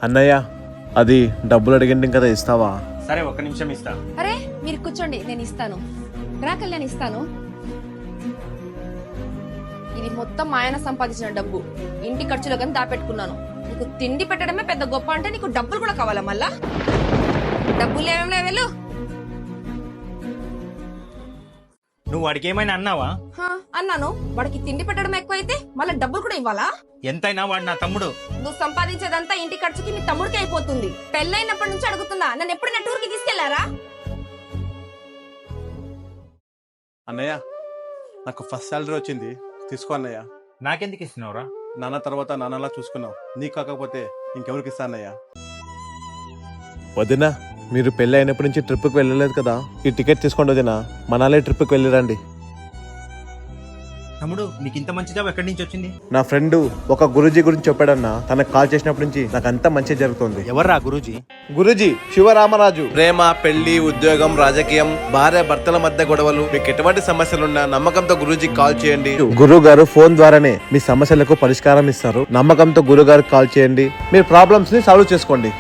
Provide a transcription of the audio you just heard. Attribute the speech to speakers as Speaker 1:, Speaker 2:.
Speaker 1: అన్నయ్య అది డబ్బులు అడిగింది కదా, ఇస్తావా?
Speaker 2: సరే, ఒక్క నిమిషం ఇస్తా.
Speaker 3: అరే మీరు కూర్చోండి, నేను ఇస్తాను. రా కళ్యాణ్, ఇస్తాను. ఇది మొత్తం మా ఆయన సంపాదించిన డబ్బు. ఇంటి ఖర్చులో కానీ దాపెట్టుకున్నాను. నీకు తిండి పెట్టడమే పెద్ద గొప్ప అంటే నీకు డబ్బులు కూడా కావాలా? మళ్ళా డబ్బులు ఏమేమి వెళ్ళు.
Speaker 2: నువ్వు వాడికి ఏమైనా అన్నావా?
Speaker 3: అన్నాను. వాడికి తిండి పెట్టడం ఎక్కువైతే మళ్ళీ డబ్బులు కూడా ఇవ్వాలా?
Speaker 2: ఎంతైనా వాడు నా తమ్ముడు.
Speaker 3: నువ్వు సంపాదించేదంతా ఇంటి ఖర్చుకి మీ తమ్ముడికి అయిపోతుంది. పెళ్ళైనప్పటి నుంచి అడుగుతున్నా, నన్ను ఎప్పుడైనా టూర్ కి తీసుకెళ్లారా?
Speaker 1: అన్నయ్య నాకు ఫస్ట్ సాలరీ వచ్చింది, తీసుకో అన్నయ్య.
Speaker 2: నాకెందుకు ఇస్తున్నావురా?
Speaker 1: నాన్న తర్వాత నాన్నలా చూసుకున్నావు, నీకు కాకపోతే ఇంకెవరికి ఇస్తా అన్నయ్య? వదినా, మీరు పెళ్ళి అయినప్పటి నుంచి ట్రిప్కి వెళ్ళలేదు కదా, ఈ టికెట్ తీసుకోండి వదినా, మనాలే ట్రిప్కి వెళ్ళిరండి.
Speaker 2: తమ్ముడు, నీకు ఇంత మంచి జాబ్ ఎక్కడి నుంచి వచ్చింది?
Speaker 1: నా ఫ్రెండ్ ఒక గురూజీ గురించి చెప్పాడన్నా, తనకు కాల్ చేసినప్పటి నుంచి నాకు అంతా మంచి జరుగుతుంది.
Speaker 2: ఎవర్రా గురూజీ?
Speaker 1: గురూజీ శివరామరాజు.
Speaker 4: ప్రేమ, పెళ్లి, ఉద్యోగం, రాజకీయం, భార్య భర్తల మధ్య గొడవలు, మీకు ఎటువంటి సమస్యలున్నా నమ్మకంతో గురూజీకి కాల్ చేయండి.
Speaker 1: గురువు గారు ఫోన్ ద్వారానే మీ సమస్యలకు పరిష్కారం ఇస్తారు. నమ్మకంతో గురువు గారికి కాల్ చేయండి, మీ ప్రాబ్లమ్స్ ని సాల్వ్ చేసుకోండి.